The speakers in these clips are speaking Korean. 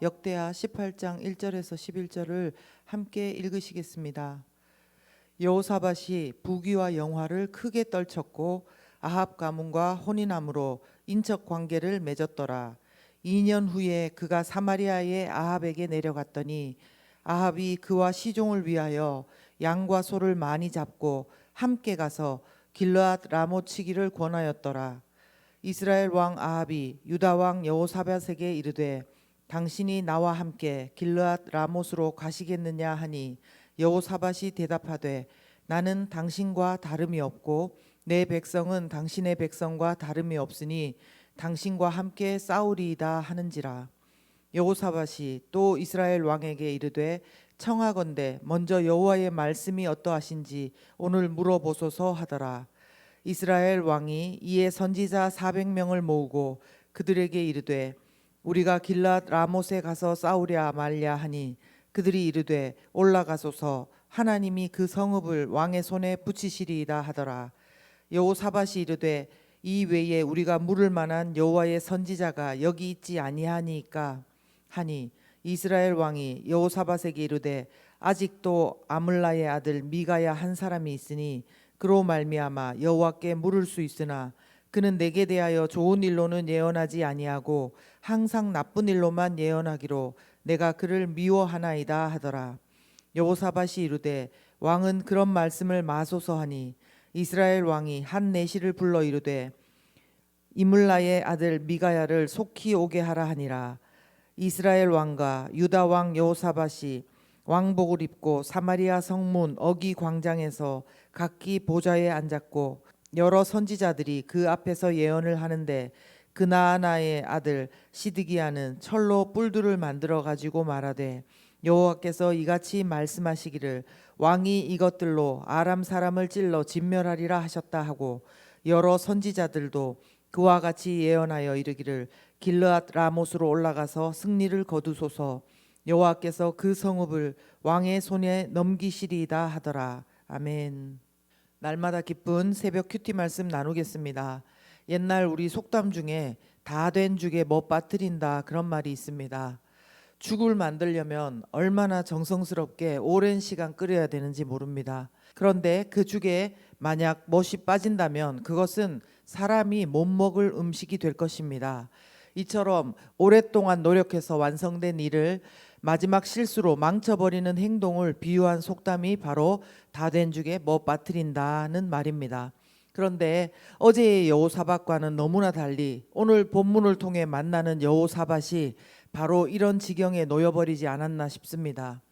역대하 18장 1절에서 11절을 함께 읽으시겠습니다. 여호사밧이 부귀와 영화를 크게 떨쳤고 아합 가문과 혼인함으로 인척 관계를 맺었더라. 2년 후에 그가 사마리아의 아합에게 내려갔더니 아합이 그와 시종을 위하여 양과 소를 많이 잡고 함께 가서 길르앗 라못 치기를 권하였더라. 이스라엘 왕 아합이 유다 왕 여호사밧에게 이르되 당신이 나와 함께 길르앗 라못으로 가시겠느냐 하니 여호사밧이 대답하되 나는 당신과 다름이 없고 내 백성은 당신의 백성과 다름이 없으니 당신과 함께 싸우리이다 하는지라. 여호사밧이 또 이스라엘 왕에게 이르되 청하건대 먼저 여호와의 말씀이 어떠하신지 오늘 물어보소서 하더라. 이스라엘 왕이 이에 선지자 400명을 모으고 그들에게 이르되 우리가 길르앗 라못에 가서 싸우랴 말랴 하니 그들이 이르되 올라가소서 하나님이 그 성읍을 왕의 손에 붙이시리이다 하더라. 여호사밧이 이르되 이 외에 우리가 물을 만한 여호와의 선지자가 여기 있지 아니하니까 하니 이스라엘 왕이 여호사밧에게 이르되 아직도 아물라의 아들 미가야 한 사람이 있으니 그로 말미암아 여호와께 물을 수 있으나 그는 내게 대하여 좋은 일로는 예언하지 아니하고 항상 나쁜 일로만 예언하기로 내가 그를 미워하나이다 하더라. 여호사밧이 이르되 왕은 그런 말씀을 마소서 하니 이스라엘 왕이 한 내시를 불러 이르되 이물라의 아들 미가야를 속히 오게 하라 하니라. 이스라엘 왕과 유다 왕 여호사밧이 왕복을 입고 사마리아 성문 어기 광장에서 각기 보좌에 앉았고 여러 선지자들이 그 앞에서 예언을 하는데 그나아나의 아들 시드기야는 철로 뿔들을 만들어 가지고 말하되 여호와께서 이같이 말씀하시기를 왕이 이것들로 아람 사람을 찔러 진멸하리라 하셨다 하고 여러 선지자들도 그와 같이 예언하여 이르기를 길르앗 라못으로 올라가서 승리를 거두소서 여호와께서 그 성읍을 왕의 손에 넘기시리이다 하더라. 아멘. 날마다 기쁜 새벽 큐티 말씀 나누겠습니다. 옛날 우리 속담 중에 다 된 죽에 못 빠뜨린다 그런 말이 있습니다. 죽을 만들려면 얼마나 정성스럽게 오랜 시간 끓여야 되는지 모릅니다. 그런데 그 죽에 만약 못이 빠진다면 그것은 사람이 못 먹을 음식이 될 것입니다. 이처럼 오랫동안 노력해서 완성된 일을 마지막 실수로 망쳐버리는 행동을 비유한 속담이 바로 다 된 죽에 못 빠뜨린다는 말입니다. 그런데 어제의 여호사밧과는 너무나 달리 오늘 본문을 통해 만나는 여호사밧이 바로 이런 지경에 놓여버리지 않았나 싶습니다.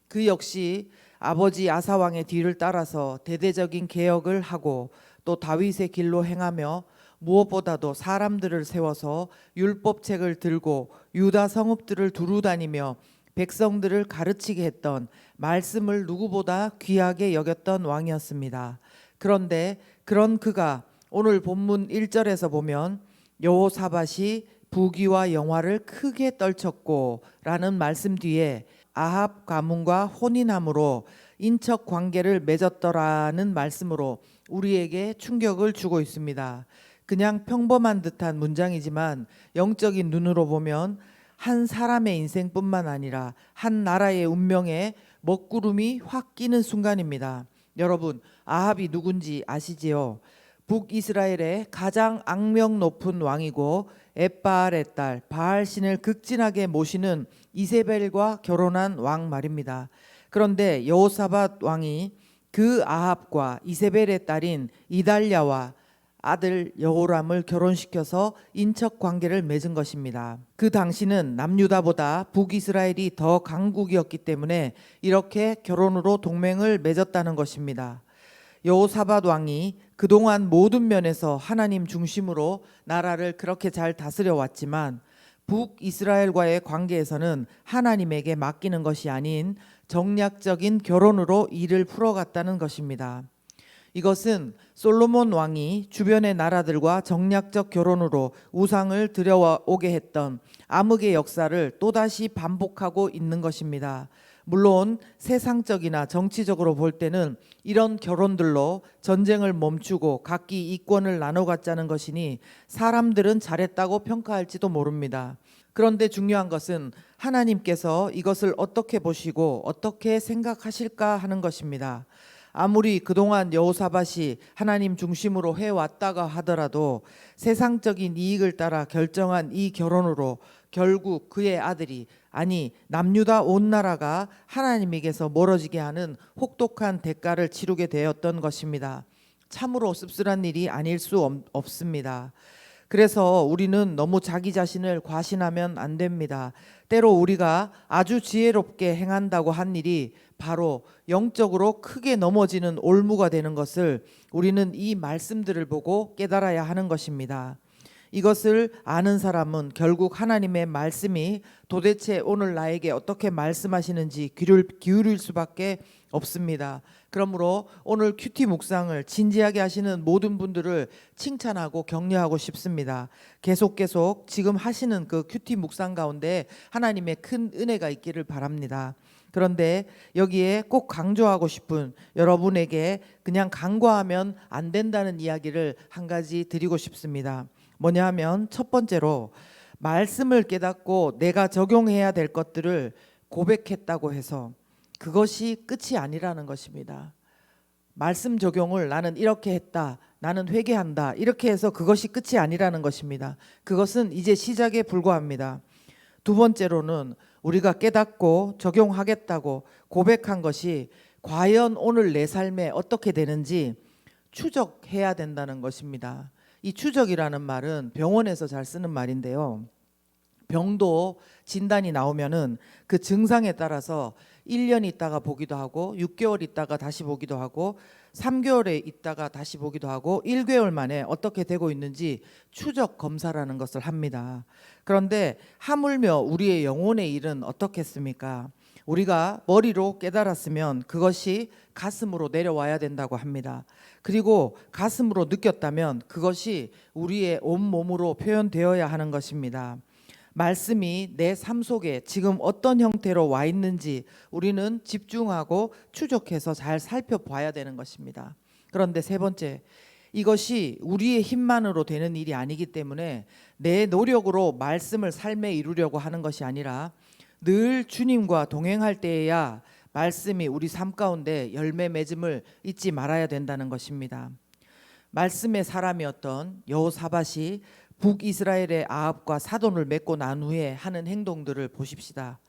그 역시 아버지 아사왕의 뒤를 따라서 대대적인 개혁을 하고 또 다윗의 길로 행하며 무엇보다도 사람들을 세워서 율법책을 들고 유다 성읍들을 두루다니며 백성들을 가르치게 했던 말씀을 누구보다 귀하게 여겼던 왕이었습니다. 그런데 그런 그가 오늘 본문 1절에서 보면 여호사밧이 부귀와 영화를 크게 떨쳤고 라는 말씀 뒤에 아합 가문과 혼인함으로 인척 관계를 맺었더라는 말씀으로 우리에게 충격을 주고 있습니다. 그냥 평범한 듯한 문장이지만 영적인 눈으로 보면 한 사람의 인생뿐만 아니라 한 나라의 운명에 먹구름이 확 끼는 순간입니다. 여러분, 아합이 누군지 아시지요? 북이스라엘의 가장 악명 높은 왕이고 엣바알의 딸 바알신을 극진하게 모시는 이세벨과 결혼한 왕 말입니다. 그런데 여호사밧 왕이 그 아합과 이세벨의 딸인 이달랴와 아들 여호람을 결혼시켜서 인척 관계를 맺은 것입니다. 그 당시는 남유다보다 북이스라엘이 더 강국이었기 때문에 이렇게 결혼으로 동맹을 맺었다는 것입니다. 여호사밧 왕이 그동안 모든 면에서 하나님 중심으로 나라를 그렇게 잘 다스려 왔지만 북이스라엘과의 관계에서는 하나님에게 맡기는 것이 아닌 정략적인 결혼으로 일을 풀어갔다는 것입니다. 이것은 솔로몬 왕이 주변의 나라들과 정략적 결혼으로 우상을 들여오게 했던 암흑의 역사를 또다시 반복하고 있는 것입니다. 물론 세상적이나 정치적으로 볼 때는 이런 결혼들로 전쟁을 멈추고 각기 이권을 나눠 갖자는 것이니 사람들은 잘했다고 평가할지도 모릅니다. 그런데 중요한 것은 하나님께서 이것을 어떻게 보시고 어떻게 생각하실까 하는 것입니다. 아무리 그동안 여호사밧이 하나님 중심으로 해왔다가 하더라도 세상적인 이익을 따라 결정한 이 결혼으로 결국 그의 아들이, 아니 남유다 온 나라가 하나님에게서 멀어지게 하는 혹독한 대가를 치르게 되었던 것입니다. 참으로 씁쓸한 일이 아닐 수 없습니다. 그래서 우리는 너무 자기 자신을 과신하면 안 됩니다. 때로 우리가 아주 지혜롭게 행한다고 한 일이 바로 영적으로 크게 넘어지는 올무가 되는 것을 우리는 이 말씀들을 보고 깨달아야 하는 것입니다. 이것을 아는 사람은 결국 하나님의 말씀이 도대체 오늘 나에게 어떻게 말씀하시는지 귀를 기울일 수밖에 없습니다. 그러므로 오늘 큐티 묵상을 진지하게 하시는 모든 분들을 칭찬하고 격려하고 싶습니다. 계속 지금 하시는 그 큐티 묵상 가운데 하나님의 큰 은혜가 있기를 바랍니다. 그런데 여기에 꼭 강조하고 싶은, 여러분에게 그냥 간과하면 안 된다는 이야기를 한 가지 드리고 싶습니다. 뭐냐 하면 첫 번째로 말씀을 깨닫고 내가 적용해야 될 것들을 고백했다고 해서 그것이 끝이 아니라는 것입니다. 말씀 적용을 나는 이렇게 했다, 나는 회개한다, 이렇게 해서 그것이 끝이 아니라는 것입니다. 그것은 이제 시작에 불과합니다. 두 번째로는 우리가 깨닫고 적용하겠다고 고백한 것이 과연 오늘 내 삶에 어떻게 되는지 추적해야 된다는 것입니다. 이 추적이라는 말은 병원에서 잘 쓰는 말인데요. 병도 진단이 나오면은 그 증상에 따라서 1년 있다가 보기도 하고 6개월 있다가 다시 보기도 하고 3개월에 있다가 다시 보기도 하고 1개월 만에 어떻게 되고 있는지 추적 검사라는 것을 합니다. 그런데 하물며 우리의 영혼의 일은 어떻겠습니까? 우리가 머리로 깨달았으면 그것이 가슴으로 내려와야 된다고 합니다. 그리고 가슴으로 느꼈다면 그것이 우리의 온몸으로 표현되어야 하는 것입니다. 말씀이 내 삶 속에 지금 어떤 형태로 와 있는지 우리는 집중하고 추적해서 잘 살펴봐야 되는 것입니다. 그런데 세 번째, 이것이 우리의 힘만으로 되는 일이 아니기 때문에 내 노력으로 말씀을 삶에 이루려고 하는 것이 아니라 늘 주님과 동행할 때에야 말씀이 우리 삶 가운데 열매 맺음을 잊지 말아야 된다는 것입니다. 말씀의 사람이었던 여호사밧이 북이스라엘의 아합과 사돈을 맺고 난 후에 하는 행동들을 보십시다.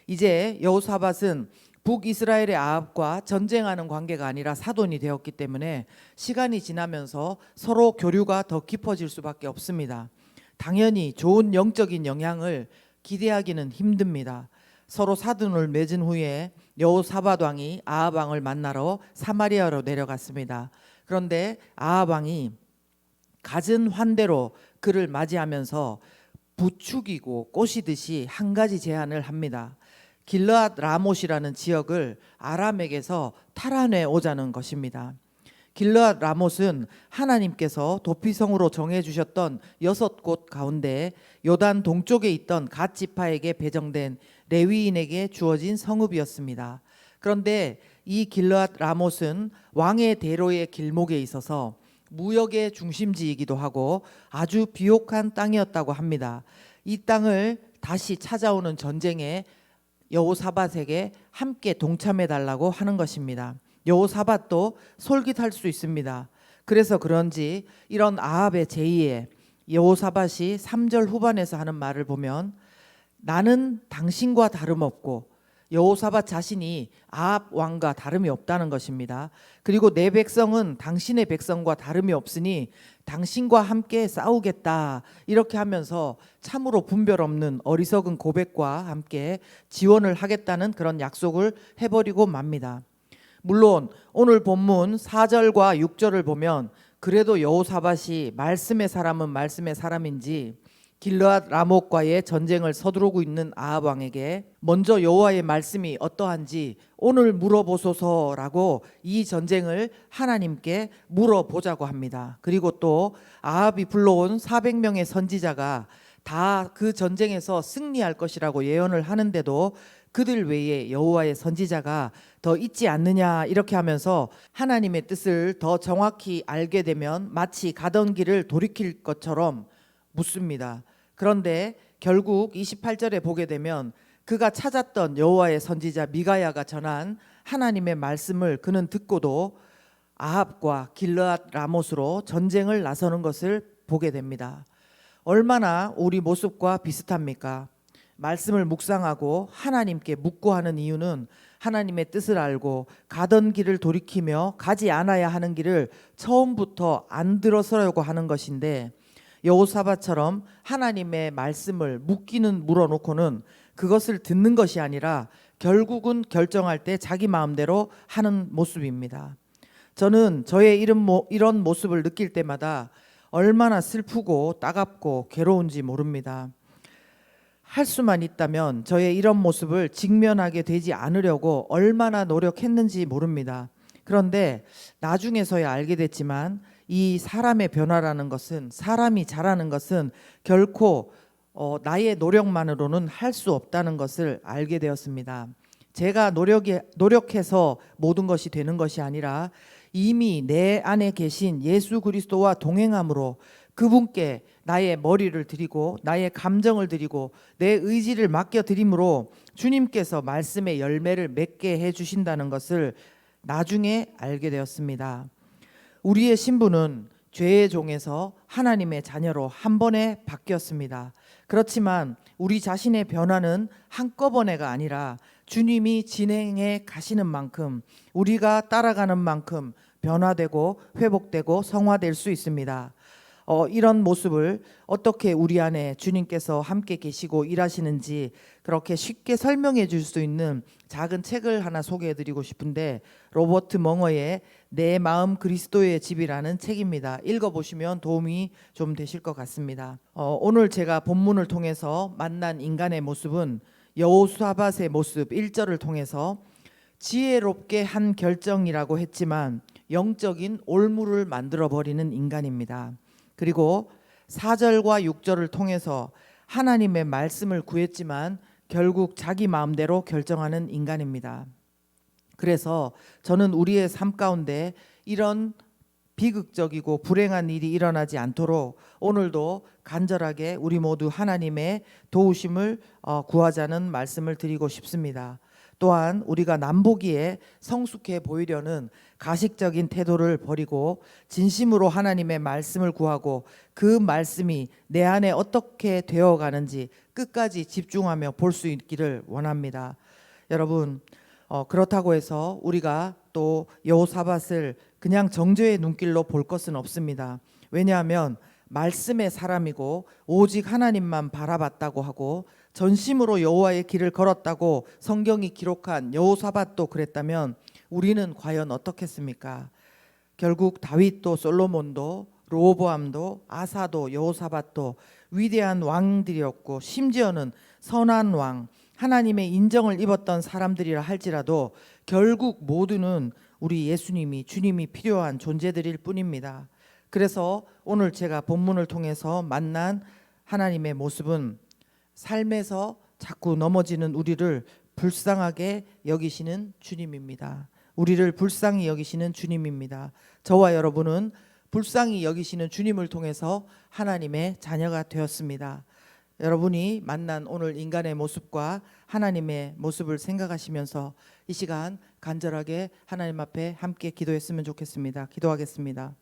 이제 여호사밧은 북이스라엘의 아합과 전쟁하는 관계가 아니라 사돈이 되었기 때문에 시간이 지나면서 서로 교류가 더 깊어질 수밖에 없습니다. 당연히 좋은 영적인 영향을 기대하기는 힘듭니다. 서로 사돈을 맺은 후에 여호사밧 왕이 아합 왕을 만나러 사마리아로 내려갔습니다. 그런데 아합 왕이 갖은 환대로 그를 맞이하면서 부추기고 꼬시듯이 한 가지 제안을 합니다. 길르앗 라못이라는 지역을 아람에게서 탈환해 오자는 것입니다. 길르앗 라못은 하나님께서 도피성으로 정해주셨던 6곳 가운데 요단 동쪽에 있던 갓 지파에게 배정된 레위인에게 주어진 성읍이었습니다. 그런데 이 길르앗 라못은 왕의 대로의 길목에 있어서 무역의 중심지이기도 하고 아주 비옥한 땅이었다고 합니다. 이 땅을 다시 찾아오는 전쟁에 여호사밧에게 함께 동참해 달라고 하는 것입니다. 여호사밧도 솔깃할 수 있습니다. 그래서 그런지 이런 아합의 제의에 여호사밧이 3절 후반에서 하는 말을 보면 나는 당신과 다름없고, 여호사밧 자신이 아합 왕과 다름이 없다는 것입니다. 그리고 내 백성은 당신의 백성과 다름이 없으니 당신과 함께 싸우겠다, 이렇게 하면서 참으로 분별 없는 어리석은 고백과 함께 지원을 하겠다는 그런 약속을 해버리고 맙니다. 물론 오늘 본문 4절과 6절을 보면 그래도 여호사밧이 말씀의 사람은 말씀의 사람인지 길르앗 라못과의 전쟁을 서두르고 있는 아합 왕에게 먼저 여호와의 말씀이 어떠한지 오늘 물어보소서라고 이 전쟁을 하나님께 물어보자고 합니다. 그리고 또 아합이 불러온 400명의 선지자가 다 그 전쟁에서 승리할 것이라고 예언을 하는데도 그들 외에 여호와의 선지자가 더 있지 않느냐 이렇게 하면서 하나님의 뜻을 더 정확히 알게 되면 마치 가던 길을 돌이킬 것처럼 묻습니다. 그런데 결국 28절에 보게 되면 그가 찾았던 여호와의 선지자 미가야가 전한 하나님의 말씀을 그는 듣고도 아합과 길르앗 라못으로 전쟁을 나서는 것을 보게 됩니다. 얼마나 우리 모습과 비슷합니까? 말씀을 묵상하고 하나님께 묻고 하는 이유는 하나님의 뜻을 알고 가던 길을 돌이키며 가지 않아야 하는 길을 처음부터 안 들어서려고 하는 것인데, 여호사밧처럼 하나님의 말씀을 묻기는 물어놓고는 그것을 듣는 것이 아니라 결국은 결정할 때 자기 마음대로 하는 모습입니다. 저는 저의 이런 모습을 느낄 때마다 얼마나 슬프고 따갑고 괴로운지 모릅니다. 할 수만 있다면 저의 이런 모습을 직면하게 되지 않으려고 얼마나 노력했는지 모릅니다. 그런데 나중에서야 알게 됐지만 이 사람의 변화라는 것은, 사람이 자라는 것은 결코 나의 노력만으로는 할 수 없다는 것을 알게 되었습니다. 제가 노력해서 모든 것이 되는 것이 아니라 이미 내 안에 계신 예수 그리스도와 동행함으로 그분께 나의 머리를 드리고 나의 감정을 드리고 내 의지를 맡겨 드림으로 주님께서 말씀의 열매를 맺게 해 주신다는 것을 나중에 알게 되었습니다. 우리의 신분은 죄의 종에서 하나님의 자녀로 한 번에 바뀌었습니다. 그렇지만 우리 자신의 변화는 한꺼번에가 아니라 주님이 진행해 가시는 만큼, 우리가 따라가는 만큼 변화되고 회복되고 성화될 수 있습니다. 이런 모습을 어떻게 우리 안에 주님께서 함께 계시고 일하시는지 그렇게 쉽게 설명해 줄 수 있는 작은 책을 하나 소개해 드리고 싶은데, 로버트 멍어의 내 마음 그리스도의 집이라는 책입니다. 읽어보시면 도움이 좀 되실 것 같습니다. 오늘 제가 본문을 통해서 만난 인간의 모습은 여호사밧의 모습 1절을 통해서 지혜롭게 한 결정이라고 했지만 영적인 올무를 만들어버리는 인간입니다. 그리고 4절과 6절을 통해서 하나님의 말씀을 구했지만 결국 자기 마음대로 결정하는 인간입니다. 그래서 저는 우리의 삶 가운데 이런 비극적이고 불행한 일이 일어나지 않도록 오늘도 간절하게 우리 모두 하나님의 도우심을 구하자는 말씀을 드리고 싶습니다. 또한 우리가 남보기에 성숙해 보이려는 가식적인 태도를 버리고 진심으로 하나님의 말씀을 구하고 그 말씀이 내 안에 어떻게 되어가는지 끝까지 집중하며 볼 수 있기를 원합니다. 여러분, 그렇다고 해서 우리가 또 여호사밧을 그냥 정죄의 눈길로 볼 것은 없습니다. 왜냐하면 말씀의 사람이고 오직 하나님만 바라봤다고 하고 전심으로 여호와의 길을 걸었다고 성경이 기록한 여호사밧도 그랬다면 우리는 과연 어떻겠습니까? 결국 다윗도 솔로몬도 르호보암도 아사도 여호사밧도 위대한 왕들이었고 심지어는 선한 왕, 하나님의 인정을 입었던 사람들이라 할지라도 결국 모두는 우리 예수님이, 주님이 필요한 존재들일 뿐입니다. 그래서 오늘 제가 본문을 통해서 만난 하나님의 모습은 삶에서 자꾸 넘어지는 우리를 불쌍하게 여기시는 주님입니다. 우리를 불쌍히 여기시는 주님입니다. 저와 여러분은 불쌍히 여기시는 주님을 통해서 하나님의 자녀가 되었습니다. 여러분이 만난 오늘 인간의 모습과 하나님의 모습을 생각하시면서 이 시간 간절하게 하나님 앞에 함께 기도했으면 좋겠습니다. 기도하겠습니다.